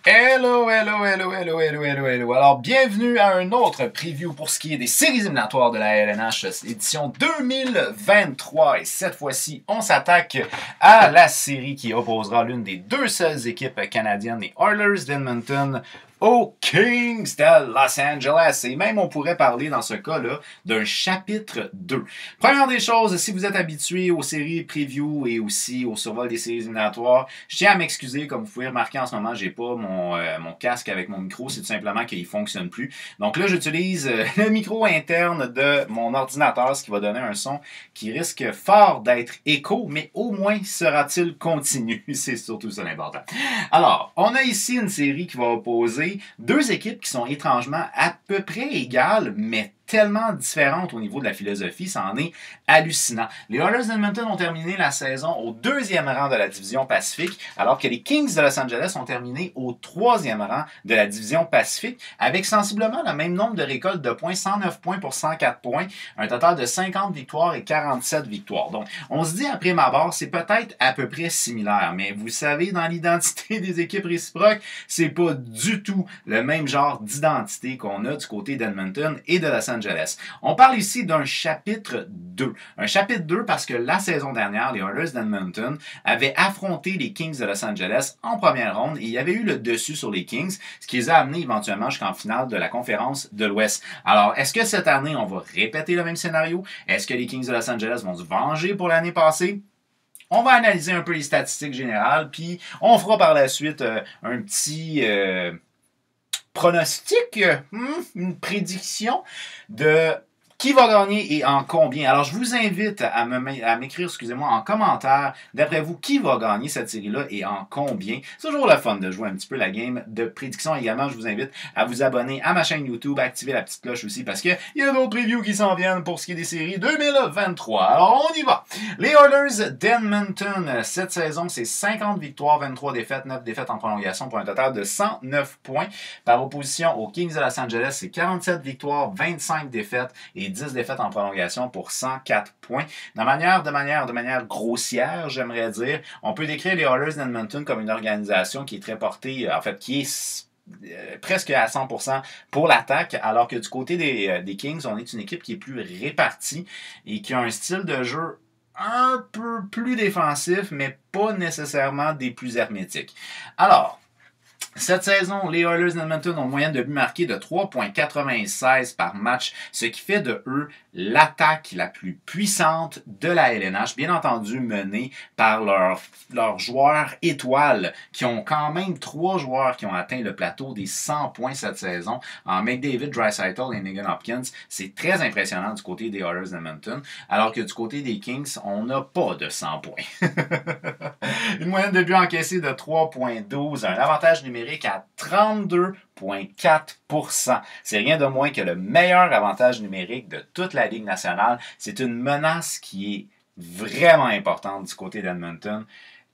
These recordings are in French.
Hello, hello, hello, hello, hello, hello, hello. Alors, bienvenue à un autre preview pour ce qui est des séries éliminatoires de la LNH, édition 2023. Et cette fois-ci, on s'attaque à la série qui opposera l'une des deux seules équipes canadiennes, les Oilers d'Edmonton, aux Kings de Los Angeles. Et même, on pourrait parler dans ce cas-là d'un chapitre 2. Première des choses, si vous êtes habitué aux séries preview et aussi au survol des séries éliminatoires, je tiens à m'excuser. Comme vous pouvez remarquer en ce moment, j'ai pas mon casque avec mon micro. C'est tout simplement qu'il ne fonctionne plus. Donc là, j'utilise le micro interne de mon ordinateur, ce qui va donner un son qui risque fort d'être écho, mais au moins sera-t-il continu. C'est surtout ça l'important. Alors, on a ici une série qui va opposer deux équipes qui sont étrangement à peu près égales, mais tellement différentes au niveau de la philosophie, ça en est hallucinant. Les Oilers d'Edmonton ont terminé la saison au 2e rang de la division Pacifique, alors que les Kings de Los Angeles ont terminé au 3e rang de la division Pacifique, avec sensiblement le même nombre de récoltes de points, 109 points pour 104 points, un total de 50 victoires et 47 victoires. Donc, on se dit à prime abord, c'est peut-être à peu près similaire, mais vous savez, dans l'identité des équipes réciproques, c'est pas du tout le même genre d'identité qu'on a du côté d'Edmonton et de Los Angeles. On parle ici d'un chapitre 2. Un chapitre 2 parce que la saison dernière, les Oilers d'Edmonton avaient affronté les Kings de Los Angeles en première ronde et il y avait eu le dessus sur les Kings, ce qui les a amenés éventuellement jusqu'en finale de la conférence de l'Ouest. Alors, est-ce que cette année, on va répéter le même scénario? Est-ce que les Kings de Los Angeles vont se venger pour l'année passée? On va analyser un peu les statistiques générales, puis on fera par la suite un petit pronostic, une prédiction de qui va gagner et en combien. Alors, je vous invite à m'écrire, excusez-moi, en commentaire, d'après vous, qui va gagner cette série-là et en combien. C'est toujours le fun de jouer un petit peu la game de prédiction. Également, je vous invite à vous abonner à ma chaîne YouTube, à activer la petite cloche aussi, parce qu'il y a d'autres previews qui s'en viennent pour ce qui est des séries 2023. Alors, on y va. Les Oilers d'Edmonton, cette saison, c'est 50 victoires, 23 défaites, 9 défaites en prolongation pour un total de 109 points. Par opposition aux Kings de Los Angeles, c'est 47 victoires, 25 défaites et 10 défaites en prolongation pour 104 points. De manière grossière, j'aimerais dire, on peut décrire les Oilers d'Edmonton comme une organisation qui est très portée, en fait, qui est presque à 100% pour l'attaque, alors que du côté des Kings, on est une équipe qui est plus répartie et qui a un style de jeu un peu plus défensif, mais pas nécessairement des plus hermétiques. Alors, cette saison, les Oilers d'Edmonton ont une moyenne de buts marqués de 3,96 par match, ce qui fait de eux l'attaque la plus puissante de la LNH, bien entendu menée par leurs joueurs étoiles, qui ont quand même 3 joueurs qui ont atteint le plateau des 100 points cette saison, en McDavid, Draisaitl et Nugent Hopkins. C'est très impressionnant du côté des Oilers d'Edmonton, alors que du côté des Kings, on n'a pas de 100 points. Une moyenne de buts encaissés de 3,12, un avantage numérique à 32,4%. C'est rien de moins que le meilleur avantage numérique de toute la Ligue nationale. C'est une menace qui est vraiment importante du côté d'Edmonton.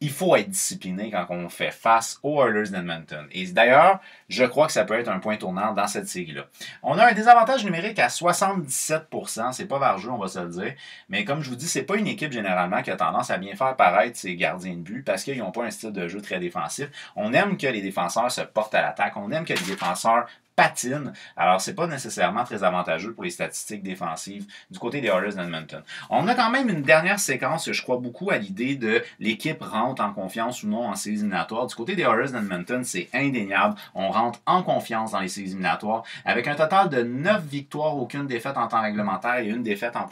Il faut être discipliné quand on fait face aux Oilers d'Edmonton. Et d'ailleurs, je crois que ça peut être un point tournant dans cette série-là. On a un désavantage numérique à 77%. C'est pas vargeux, on va se le dire. Mais comme je vous dis, c'est pas une équipe généralement qui a tendance à bien faire paraître ses gardiens de but parce qu'ils n'ont pas un style de jeu très défensif. On aime que les défenseurs se portent à l'attaque. On aime que les défenseurs patine. Alors, c'est pas nécessairement très avantageux pour les statistiques défensives du côté des Oilers d'Edmonton. On a quand même une dernière séquence, je crois beaucoup à l'idée de l'équipe rentre en confiance ou non en séries éliminatoires. Du côté des Oilers d'Edmonton, c'est indéniable. On rentre en confiance dans les séries éliminatoires avec un total de 9 victoires, aucune défaite en temps réglementaire et une défaite en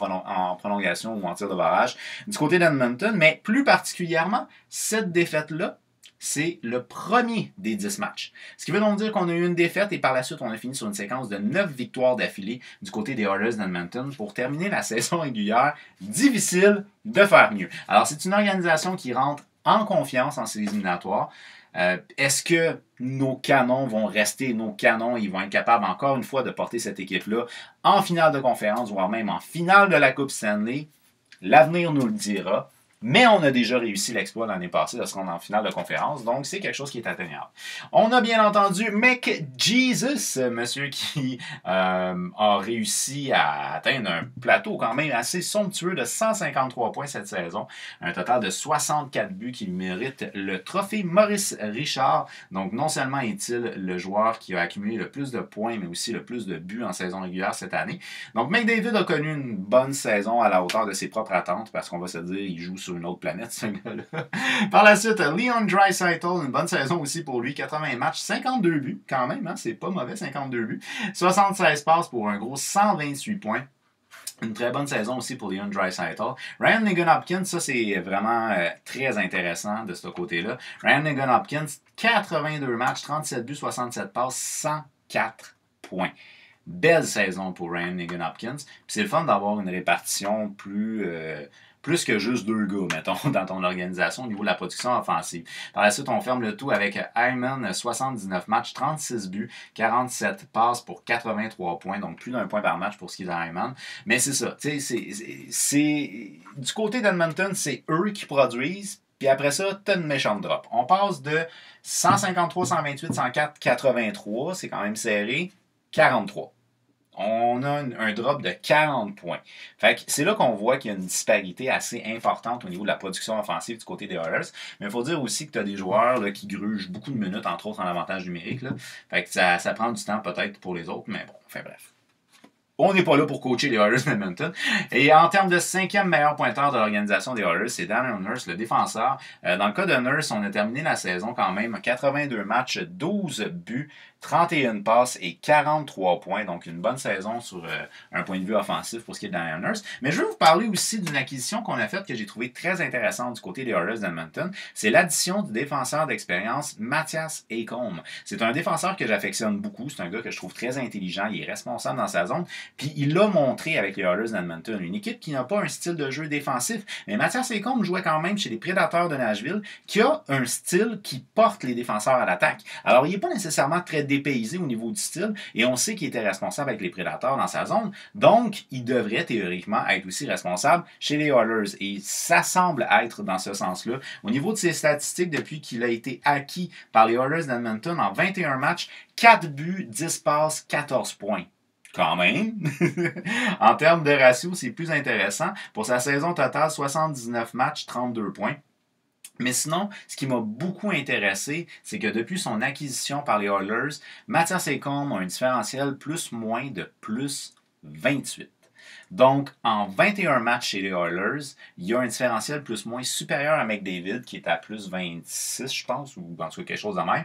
prolongation ou en tir de barrage du côté d'Edmonton. Mais plus particulièrement, cette défaite-là, c'est le premier des 10 matchs. Ce qui veut donc dire qu'on a eu une défaite et par la suite, on a fini sur une séquence de 9 victoires d'affilée du côté des Oilers d'Edmonton pour terminer la saison régulière. Difficile de faire mieux. Alors, c'est une organisation qui rentre en confiance en séries éliminatoires. Est-ce que nos canons vont rester nos canons et ils vont être capables encore une fois de porter cette équipe-là en finale de conférence, voire même en finale de la Coupe Stanley? L'avenir nous le dira. Mais on a déjà réussi l'exploit l'année passée de se rendre en finale de conférence, donc c'est quelque chose qui est atteignable. On a bien entendu McJesus, monsieur qui a réussi à atteindre un plateau quand même assez somptueux de 153 points cette saison, un total de 64 buts qui mérite le trophée Maurice Richard. Donc non seulement est-il le joueur qui a accumulé le plus de points, mais aussi le plus de buts en saison régulière cette année. Donc McDavid a connu une bonne saison à la hauteur de ses propres attentes, parce qu'on va se dire, il joue sur une autre planète, ce gars-là. Par la suite, Leon Draisaitl, une bonne saison aussi pour lui, 80 matchs, 52 buts quand même, hein, c'est pas mauvais, 52 buts. 76 passes pour un gros 128 points. Une très bonne saison aussi pour Leon Draisaitl. Ryan Nugent-Hopkins, ça c'est vraiment très intéressant de ce côté-là. Ryan Nugent-Hopkins, 82 matchs, 37 buts, 67 passes, 104 points. Belle saison pour Ryan Nugent-Hopkins. Puis c'est le fun d'avoir une répartition plus que juste deux gars, mettons, dans ton organisation au niveau de la production offensive. Par la suite, on ferme le tout avec Hyman, 79 matchs, 36 buts, 47 passes pour 83 points, donc plus d'un point par match pour ce qui est de Hyman. Mais c'est ça, tu sais, c'est du côté d'Edmonton, c'est eux qui produisent, puis après ça, t'as une méchante drop. On passe de 153, 128, 104, 83, c'est quand même serré, 43. On a un drop de 40 points. Fait que c'est là qu'on voit qu'il y a une disparité assez importante au niveau de la production offensive du côté des Oilers. Mais il faut dire aussi que tu as des joueurs là, qui grugent beaucoup de minutes, entre autres en avantage numérique. Là. Fait que ça prend du temps peut-être pour les autres, mais bon, enfin bref. On n'est pas là pour coacher les Oilers d'Edmonton. Et en termes de 5e meilleur pointeur de l'organisation des Oilers, c'est Daniel Nurse, le défenseur. Dans le cas de Nurse, on a terminé la saison quand même 82 matchs, 12 buts, 31 passes et 43 points. Donc, une bonne saison sur un point de vue offensif pour ce qui est de Daniel Nurse. Mais je vais vous parler aussi d'une acquisition qu'on a faite que j'ai trouvé très intéressante du côté des Oilers d'Edmonton. C'est l'addition du défenseur d'expérience Mathias Ekholm. C'est un défenseur que j'affectionne beaucoup. C'est un gars que je trouve très intelligent. Il est responsable dans sa zone. Puis il l'a montré avec les Oilers d'Edmonton. Une équipe qui n'a pas un style de jeu défensif. Mais Mathias Ekholm jouait quand même chez les Prédateurs de Nashville, qui a un style qui porte les défenseurs à l'attaque. Alors, il n'est pas nécessairement très dépaysé au niveau du style, et on sait qu'il était responsable avec les Prédateurs dans sa zone, donc il devrait théoriquement être aussi responsable chez les Oilers, et ça semble être dans ce sens-là. Au niveau de ses statistiques, depuis qu'il a été acquis par les Oilers d'Edmonton en 21 matchs, 4 buts, 10 passes, 14 points. Quand même. En termes de ratio, c'est plus intéressant. Pour sa saison totale, 79 matchs, 32 points. Mais sinon, ce qui m'a beaucoup intéressé, c'est que depuis son acquisition par les Oilers, Mathias Ekholm a un différentiel plus-moins de plus 28. Donc, en 21 matchs chez les Oilers, il y a un différentiel plus-moins supérieur à McDavid, qui est à plus 26, je pense, ou en tout cas quelque chose de même,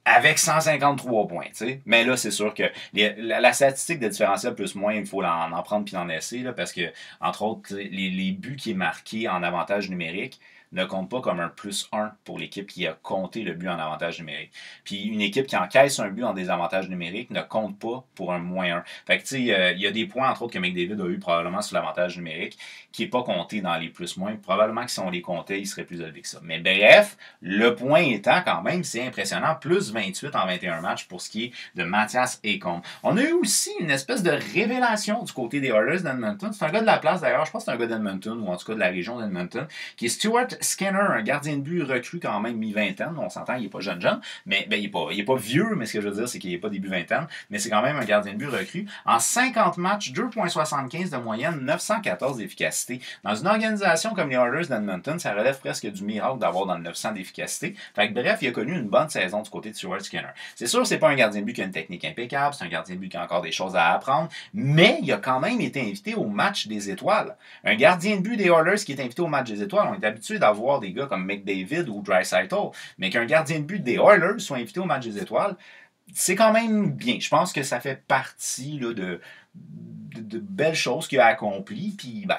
avec 153 points, tu sais. Mais là, c'est sûr que la statistique de différentiel plus-moins, il faut en prendre puis en laisser, là, parce que, entre autres, les buts qui est marqué en avantage numérique ne compte pas comme un plus 1 pour l'équipe qui a compté le but en avantage numérique. Puis une équipe qui encaisse un but en désavantage numérique ne compte pas pour un moins 1. Fait que tu sais, il y a des points, entre autres, que McDavid a eu probablement sur l'avantage numérique, qui n'est pas compté dans les plus-moins. Probablement que si on les comptait, il serait plus élevé que ça. Mais bref, le point étant quand même, c'est impressionnant, plus 28 en 21 matchs pour ce qui est de Mathias Ekholm. On a eu aussi une espèce de révélation du côté des Oilers d'Edmonton. C'est un gars de la place d'ailleurs, je pense que c'est un gars d'Edmonton, ou en tout cas de la région d'Edmonton, qui est Stuart Skinner, un gardien de but recru quand même mi-vingtaine. On s'entend, il n'est pas jeune, mais ben, il n'est pas vieux, mais ce que je veux dire, c'est qu'il n'est pas début vingtaine, mais c'est quand même un gardien de but recru. En 50 matchs, 2,75 de moyenne, 914 d'efficacité. Dans une organisation comme les Oilers d'Edmonton, ça relève presque du miracle d'avoir dans le 900 d'efficacité. Fait que bref, il a connu une bonne saison du côté de Stuart Skinner. C'est sûr, c'est pas un gardien de but qui a une technique impeccable, c'est un gardien de but qui a encore des choses à apprendre, mais il a quand même été invité au match des étoiles. Un gardien de but des Oilers qui est invité au match des étoiles, on est habitué d'avoir des gars comme McDavid ou Draisaitl, mais qu'un gardien de but des Oilers soit invité au match des étoiles, c'est quand même bien. Je pense que ça fait partie là, de belles choses qu'il a accomplies, puis ben,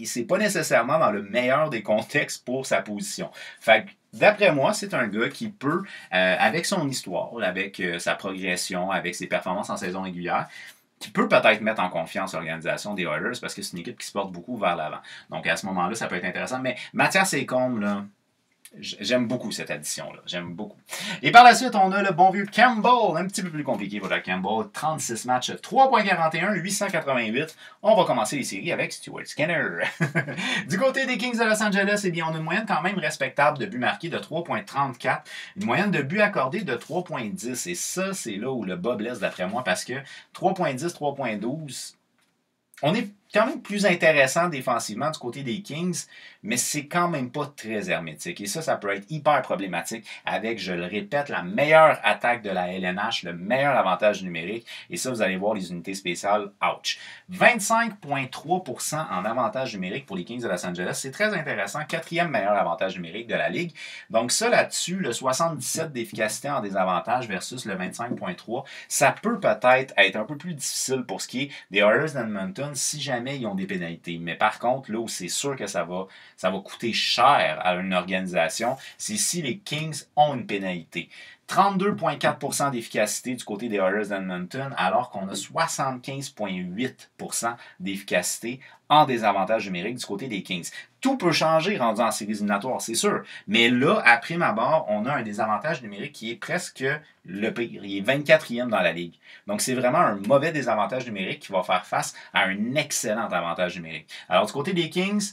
c'est pas nécessairement dans le meilleur des contextes pour sa position. Fait que, d'après moi, c'est un gars qui peut, avec son histoire, avec sa progression, avec ses performances en saison régulière, qui peut peut-être mettre en confiance l'organisation des Oilers parce que c'est une équipe qui se porte beaucoup vers l'avant. Donc à ce moment-là, ça peut être intéressant. Mais Mathias Ekholm, là, J'aime beaucoup cette addition-là. J'aime beaucoup. Et par la suite, on a le bon vieux Campbell. Un petit peu plus compliqué pour le Campbell. 36 matchs, 3,41, 888. On va commencer les séries avec Stuart Skinner. Du côté des Kings de Los Angeles, eh bien, on a une moyenne quand même respectable de buts marqués de 3,34. Une moyenne de buts accordés de 3,10. Et ça, c'est là où le bas blesse d'après moi parce que 3,10, 3,12, on est quand même plus intéressant défensivement du côté des Kings, mais c'est quand même pas très hermétique. Et ça peut être hyper problématique avec, je le répète, la meilleure attaque de la LNH, le meilleur avantage numérique. Et ça, vous allez voir les unités spéciales, ouch. 25,3% en avantage numérique pour les Kings de Los Angeles. C'est très intéressant. Quatrième meilleur avantage numérique de la Ligue. Donc ça, là-dessus, le 77 d'efficacité en désavantage versus le 25,3, ça peut peut-être être un peu plus difficile pour ce qui est des Oilers d'Edmonton si jamais ils ont des pénalités. Mais par contre, là où c'est sûr que ça va coûter cher à une organisation, c'est si les Kings ont une pénalité. 32,4% d'efficacité du côté des Oilers d'Edmonton, alors qu'on a 75,8% d'efficacité en désavantage numérique du côté des Kings. Tout peut changer rendu en séries éliminatoires, c'est sûr. Mais là, à prime abord, on a un désavantage numérique qui est presque le pire. Il est 24e dans la Ligue. Donc, c'est vraiment un mauvais désavantage numérique qui va faire face à un excellent avantage numérique. Alors, du côté des Kings,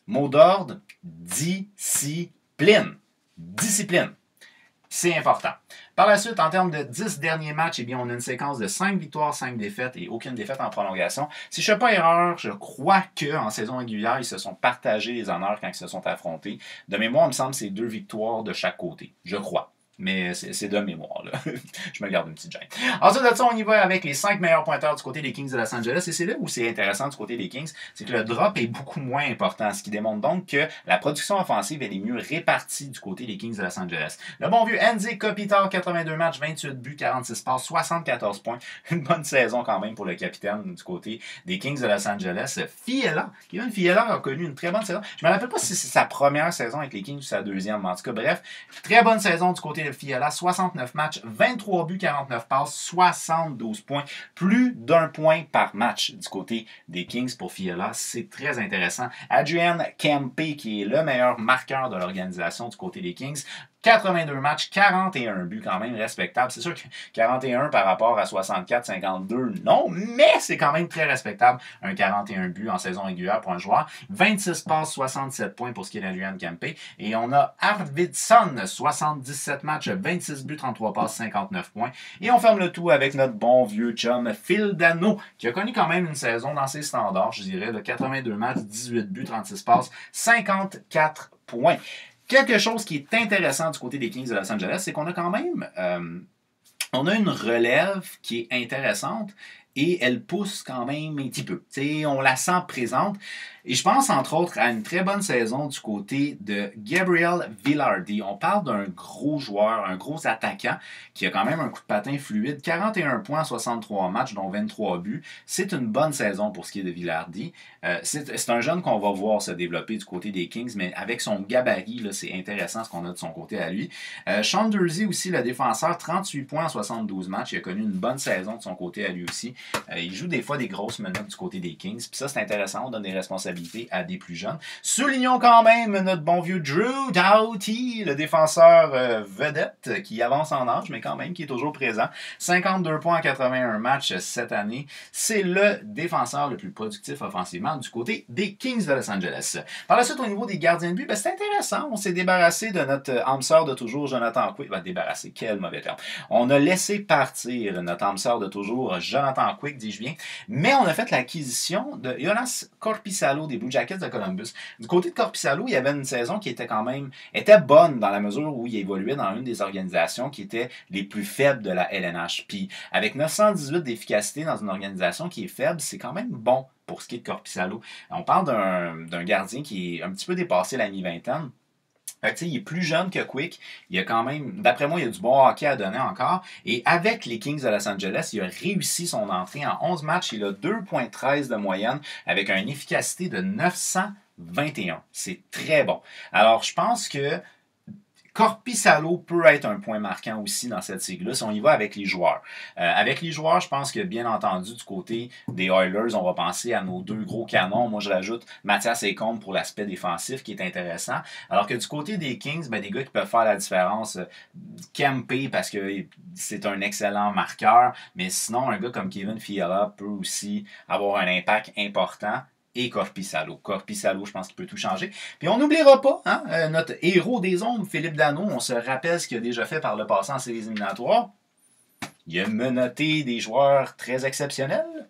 mot d'ordre, discipline. Discipline. C'est important. Par la suite, en termes de 10 derniers matchs, eh bien, on a une séquence de 5 victoires, 5 défaites et aucune défaite en prolongation. Si je ne fais pas erreur, je crois qu'en saison régulière, ils se sont partagés les honneurs quand ils se sont affrontés. De mémoire, il me semble que c'est 2 victoires de chaque côté. Je crois. Mais c'est de mémoire, là. Je me garde une petite gêne. Ensuite de ça, on y va avec les 5 meilleurs pointeurs du côté des Kings de Los Angeles. Et c'est là où c'est intéressant du côté des Kings, c'est que le drop est beaucoup moins important, ce qui démontre donc que la production offensive elle est mieux répartie du côté des Kings de Los Angeles. Le bon vieux Anze Kopitar, 82 matchs, 28 buts, 46 passes, 74 points. Une bonne saison quand même pour le capitaine du côté des Kings de Los Angeles. Kevin Fiala a connu une très bonne saison. Je me rappelle pas si c'est sa première saison avec les Kings ou sa deuxième, mais en tout cas, bref, très bonne saison du côté de Fiala, 69 matchs, 23 buts, 49 passes, 72 points, plus d'un point par match du côté des Kings pour Fiala. C'est très intéressant. Adrian Kempe, qui est le meilleur marqueur de l'organisation du côté des Kings, 82 matchs, 41 buts quand même respectable. C'est sûr que 41 par rapport à 64, 52, non, mais c'est quand même très respectable. Un 41 buts en saison régulière pour un joueur. 26 passes, 67 points pour ce qui est d'Adrian Kempe. Et on a Arvidsson, 77 matchs, 26 buts, 33 passes, 59 points. Et on ferme le tout avec notre bon vieux chum Phil Dano, qui a connu quand même une saison dans ses standards, je dirais, de 82 matchs, 18 buts, 36 passes, 54 points. Quelque chose qui est intéressant du côté des Kings de Los Angeles, c'est qu'on a quand même on a une relève qui est intéressante et elle pousse quand même un petit peu. T'sais, on la sent présente. Et je pense, entre autres, à une très bonne saison du côté de Gabriel Vilardi. On parle d'un gros joueur, un gros attaquant qui a quand même un coup de patin fluide. 41 points, 63 matchs, dont 23 buts. C'est une bonne saison pour ce qui est de Vilardi. C'est un jeune qu'on va voir se développer du côté des Kings, mais avec son gabarit, là, c'est intéressant ce qu'on a de son côté à lui. Sean Durzi aussi, le défenseur, 38 points en 72 matchs. Il a connu une bonne saison de son côté à lui aussi. Il joue des fois des grosses minutes du côté des Kings. Puis ça, c'est intéressant. On donne des responsabilités à des plus jeunes. Soulignons quand même notre bon vieux Drew Doughty, le défenseur vedette qui avance en âge, mais quand même qui est toujours présent. 52 points en 81 matchs cette année. C'est le défenseur le plus productif offensivement du côté des Kings de Los Angeles. Par la suite, au niveau des gardiens de but, c'est intéressant. On s'est débarrassé de notre âme sœur de toujours, Jonathan Quick. Débarrassé, quel mauvais terme. On a laissé partir notre âme sœur de toujours, Jonathan Quick, dis-je bien. Mais on a fait l'acquisition de Jonas Korpisalo des Blue Jackets de Columbus. Du côté de Korpisalo, il y avait une saison qui était quand même bonne dans la mesure où il évoluait dans une des organisations qui étaient les plus faibles de la LNH. Puis avec 918 d'efficacité dans une organisation qui est faible, c'est quand même bon pour ce qui est de Korpisalo. On parle d'un gardien qui est un petit peu dépassé la mi-vingtaine. Il est plus jeune que Quick. Il a quand même, d'après moi, il a du bon hockey à donner encore. Et avec les Kings de Los Angeles, il a réussi son entrée en 11 matchs. Il a 2,13 de moyenne avec une efficacité de 921. C'est très bon. Alors, je pense que Korpisalo peut être un point marquant aussi dans cette série-là si on y va avec les joueurs. Avec les joueurs, je pense que bien entendu du côté des Oilers, on va penser à nos deux gros canons. Moi, je rajoute Mathias Ekholm pour l'aspect défensif qui est intéressant. Alors que du côté des Kings, ben, des gars qui peuvent faire la différence. Kempe parce que c'est un excellent marqueur, mais sinon, un gars comme Kevin Fiala peut aussi avoir un impact important. Et Korpisalo. Korpisalo, je pense qu'il peut tout changer. Puis on n'oubliera pas, hein, notre héros des ombres, Philippe Danault, on se rappelle ce qu'il a déjà fait par le passé en séries éliminatoires. Il a menotté des joueurs très exceptionnels.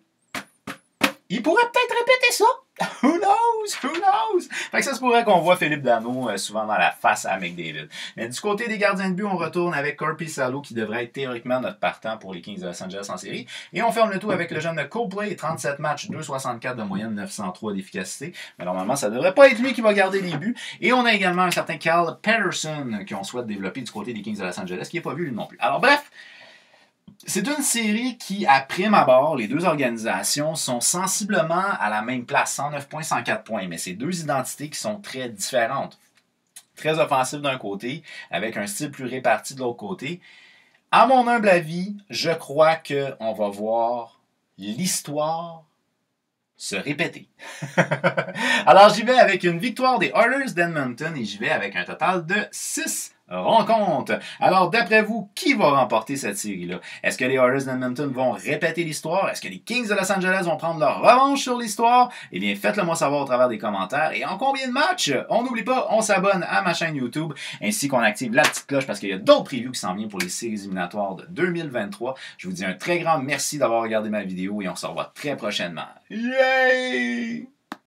Il pourrait peut-être répéter ça. Who knows? Who knows? Fait que ça se pourrait qu'on voit Philippe Danault souvent dans la face à McDavid. Mais du côté des gardiens de but, on retourne avec Korpisalo qui devrait être théoriquement notre partant pour les Kings de Los Angeles en série. Et on ferme le tout avec le jeune de Copley, 37 matchs, 2,64 de moyenne, 903 d'efficacité. Mais normalement, ça devrait pas être lui qui va garder les buts. Et on a également un certain Cal Patterson qu'on souhaite développer du côté des Kings de Los Angeles, qui n'est pas vu lui non plus. Alors bref, c'est une série qui, à prime abord, les deux organisations sont sensiblement à la même place, 109 points, 104 points, mais c'est deux identités qui sont très différentes. Très offensive d'un côté, avec un style plus réparti de l'autre côté. À mon humble avis, je crois qu'on va voir l'histoire se répéter. Alors j'y vais avec une victoire des Oilers d'Edmonton et j'y vais avec un total de 6 rencontres. Alors d'après vous, qui va remporter cette série-là? Est-ce que les Oilers d'Edmonton vont répéter l'histoire? Est-ce que les Kings de Los Angeles vont prendre leur revanche sur l'histoire? Eh bien, faites-le moi savoir au travers des commentaires. Et en combien de matchs? On n'oublie pas, on s'abonne à ma chaîne YouTube ainsi qu'on active la petite cloche parce qu'il y a d'autres previews qui s'en viennent pour les séries éliminatoires de 2023. Je vous dis un très grand merci d'avoir regardé ma vidéo et on se revoit très prochainement. Yay!